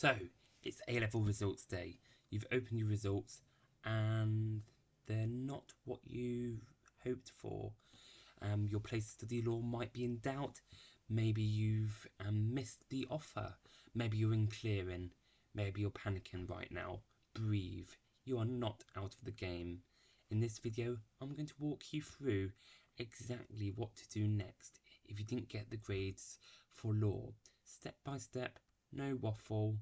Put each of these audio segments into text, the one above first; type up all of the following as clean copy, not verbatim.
So, it's A-level results day. You've opened your results and they're not what you hoped for. Your place to study law might be in doubt. Maybe you've missed the offer. Maybe you're in clearing. Maybe you're panicking right now. Breathe. You are not out of the game. In this video, I'm going to walk you through exactly what to do next if you didn't get the grades for law. Step by step, no waffle,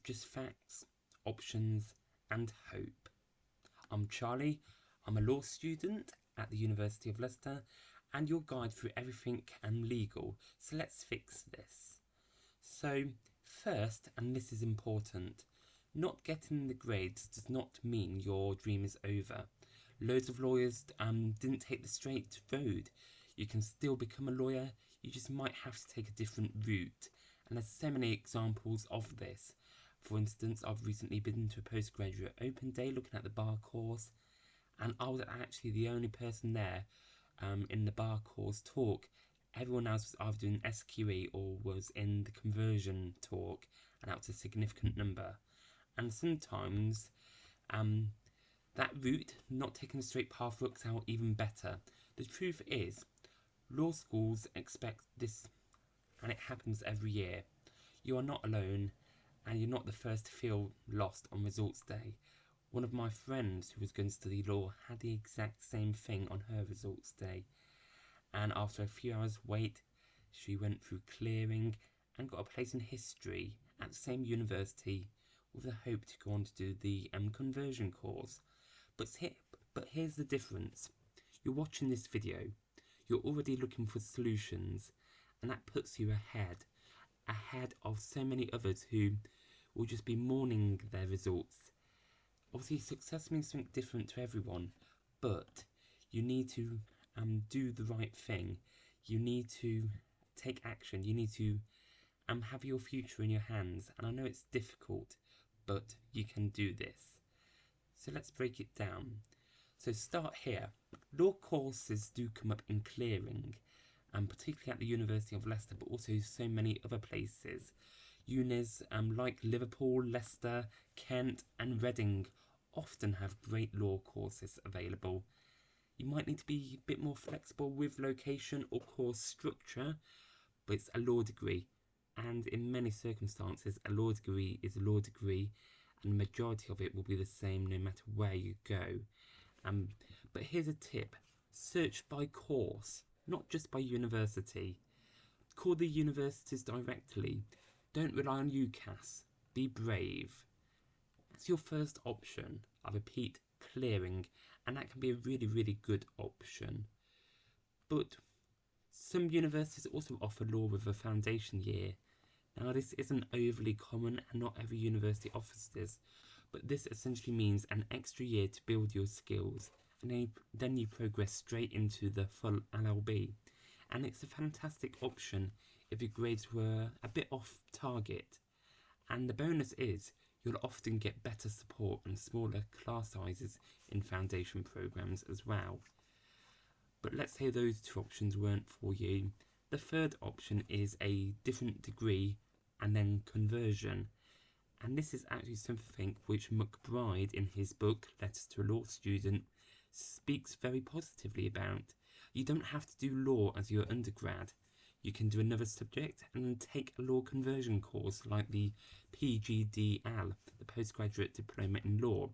just facts, options, and hope. I'm Charlie. I'm a law student at the University of Leicester and your guide through everything legal. So let's fix this. So first, and this is important, not getting the grades does not mean your dream is over. Loads of lawyers didn't take the straight road. You can still become a lawyer, you just might have to take a different route. And there's so many examples of this. For instance, I've recently been to a postgraduate open day looking at the bar course, and I was actually the only person there in the bar course talk. Everyone else was either doing SQE or was in the conversion talk, and that was a significant number. And sometimes that route, not taking the straight path, works out even better. The truth is, law schools expect this, and it happens every year. You are not alone, and you're not the first to feel lost on results day. One of my friends who was going to study law had the exact same thing on her results day, and after a few hours wait, she went through clearing and got a place in history at the same university with the hope to go on to do the conversion course. But here's the difference. You're watching this video, you're already looking for solutions, and that puts you ahead of so many others who will just be mourning their results. Obviously, success means something different to everyone, but you need to do the right thing. You need to take action. You need to have your future in your hands. And I know it's difficult, but you can do this. So let's break it down. So start here. Law courses do come up in clearing, and particularly at the University of Leicester, but also so many other places. Unis like Liverpool, Leicester, Kent and Reading often have great law courses available. You might need to be a bit more flexible with location or course structure, but it's a law degree, and in many circumstances a law degree is a law degree, and the majority of it will be the same no matter where you go. But here's a tip: search by course, not just by university. Call the universities directly. Don't rely on UCAS. Be brave. That's your first option. I repeat, clearing, and that can be a really, really good option. But some universities also offer law with a foundation year. Now, this isn't overly common, and not every university offers this, but this essentially means an extra year to build your skills, and then you progress straight into the full LLB. And it's a fantastic option if your grades were a bit off target. And the bonus is you'll often get better support and smaller class sizes in foundation programs as well. But let's say those two options weren't for you. The third option is a different degree and then conversion. And this is actually something which McBride, in his book Letters to a Law Student, speaks very positively about. You don't have to do law as your undergrad. You can do another subject and take a law conversion course like the PGDL, the Postgraduate Diploma in Law.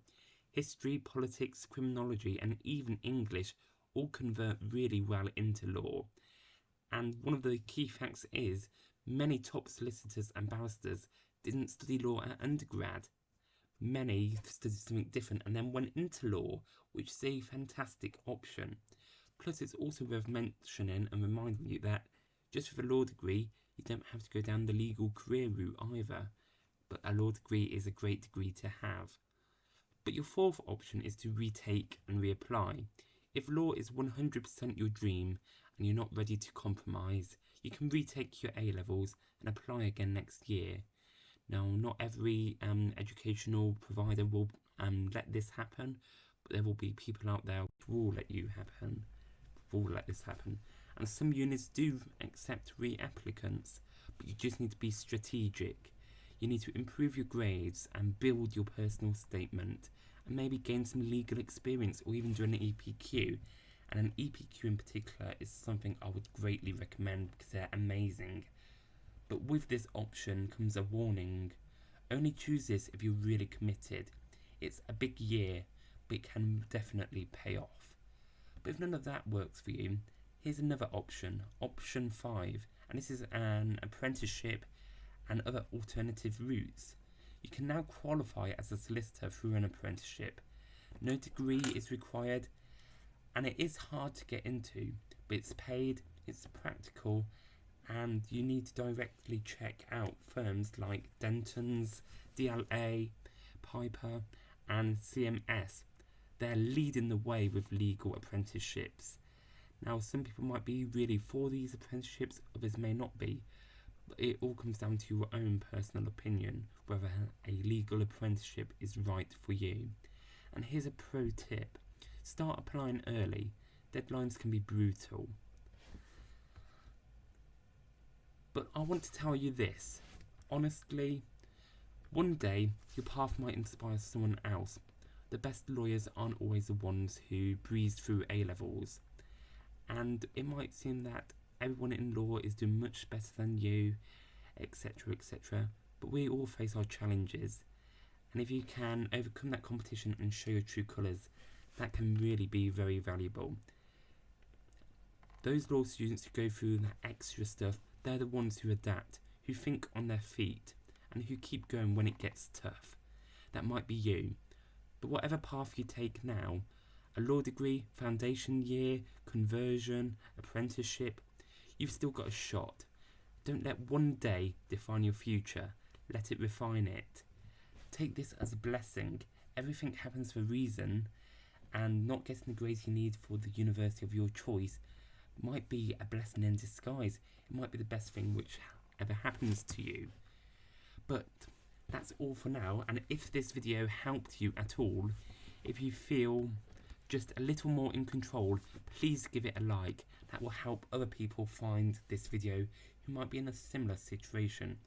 History, politics, criminology and even English all convert really well into law. And one of the key facts is many top solicitors and barristers didn't study law at undergrad. Many studied something different and then went into law, which is a fantastic option. Plus, it's also worth mentioning and reminding you that just with a law degree, you don't have to go down the legal career route either. But a law degree is a great degree to have. But your fourth option is to retake and reapply. If law is 100% your dream and you're not ready to compromise, you can retake your A-levels and apply again next year. Now, not every educational provider will let this happen, but there will be people out there who will let this happen. And some units do accept re-applicants, but you just need to be strategic. You need to improve your grades and build your personal statement, and maybe gain some legal experience or even do an EPQ. And an EPQ in particular is something I would greatly recommend because they're amazing. But with this option comes a warning. Only choose this if you're really committed. It's a big year, but it can definitely pay off. But if none of that works for you, here's another option, option 5, and this is an apprenticeship and other alternative routes. You can now qualify as a solicitor through an apprenticeship. No degree is required, and it is hard to get into, but it's paid, it's practical, and you need to directly check out firms like Denton's, DLA, Piper, and CMS. They're leading the way with legal apprenticeships. Now, some people might be really for these apprenticeships, others may not be. But it all comes down to your own personal opinion, whether a legal apprenticeship is right for you. And here's a pro tip. Start applying early. Deadlines can be brutal. But I want to tell you this. Honestly, one day your path might inspire someone else. The best lawyers aren't always the ones who breeze through A-levels. And it might seem that everyone in law is doing much better than you, etc., etc. But we all face our challenges. And if you can overcome that competition and show your true colours, that can really be very valuable. Those law students who go through that extra stuff, they're the ones who adapt, who think on their feet, and who keep going when it gets tough. That might be you. But whatever path you take now, a law degree, foundation year, conversion, apprenticeship, you've still got a shot. Don't let one day define your future. Let it refine it. Take this as a blessing. Everything happens for a reason, and not getting the grades you need for the university of your choice might be a blessing in disguise. It might be the best thing which ever happens to you. But that's all for now, and if this video helped you at all, if you feel just a little more in control, please give it a like. That will help other people find this video who might be in a similar situation.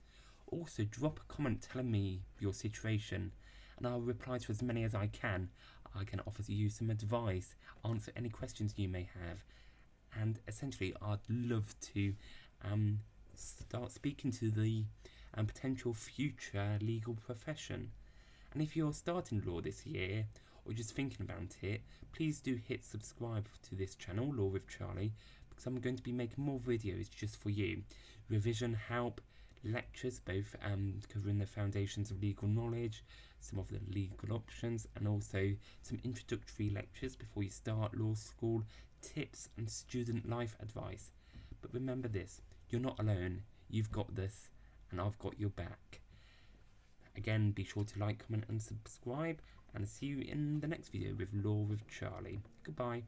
Also, drop a comment telling me your situation, and I'll reply to as many as I can. I can offer you some advice, answer any questions you may have, and essentially I'd love to start speaking to the potential future legal profession. And if you're starting law this year, or just thinking about it, please do hit subscribe to this channel, Law with Charlie, because I'm going to be making more videos just for you. Revision help, lectures, both covering the foundations of legal knowledge, some of the legal options, and also some introductory lectures before you start law school, tips and student life advice. But remember this, you're not alone, you've got this, and I've got your back. Again, be sure to like, comment and subscribe, and see you in the next video with Law with Charlie. Goodbye.